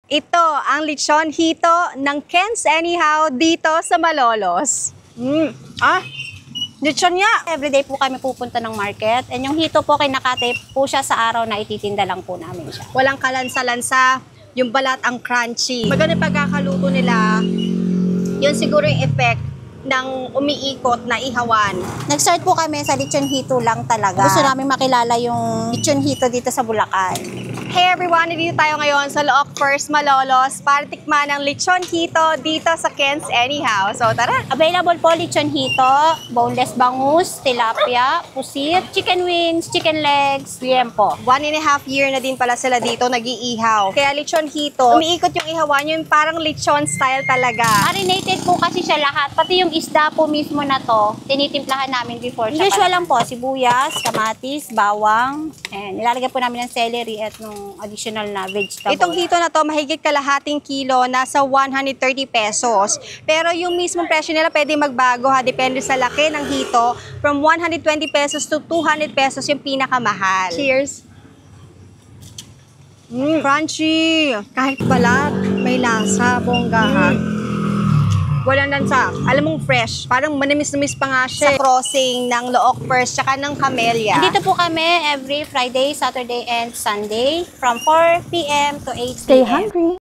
Ito ang lechon hito ng Ken's Anyhow dito sa Malolos. Lechon nga! Everyday po kami pupunta ng market. And yung hito po, kinakate po siya sa araw na ititinda lang po namin siya. Walang kalansa-lansa, yung balat ang crunchy. Maganda yung pagkakaluto nila, yun siguro yung effect ng umiikot na ihawan. Nag-start po kami sa lechon hito lang talaga. Gusto namin makilala yung lechon hito dito sa Bulacan. Hey everyone, dito tayo ngayon sa Look First Malolos para tikman ang lechon hito dito sa Ken's Anyhow. So tara! Available po lechon hito, boneless bangus, tilapia, pusit, chicken wings, chicken legs, liempo. 1.5 year na din pala sila dito nag-iihaw. Kaya lechon hito, umiikot yung ihawan, yung parang lechon style talaga. Marinated po kasi siya lahat. Pati yung isda po mismo na to, tinitimplahan namin before siya. Usual lang po, sibuyas, kamatis, bawang. And nilalagay po namin ng celery at nung additional na vegetable. Itong hito na to, mahigit kalahating kilo, nasa 130 pesos. Pero yung mismong presyo nila pwede magbago ha, depende sa laki ng hito. From 120 pesos to 200 pesos yung pinakamahal. Cheers! Crunchy! Kahit balat, may lasa, bongga ha. Walang lansa. Alam mong fresh. Parang manamis-namis pa nga siya. Sa crossing ng Look First tsaka ng Camellia. Dito po kami every Friday, Saturday, and Sunday from 4 p.m. to 8 p.m. Stay hungry.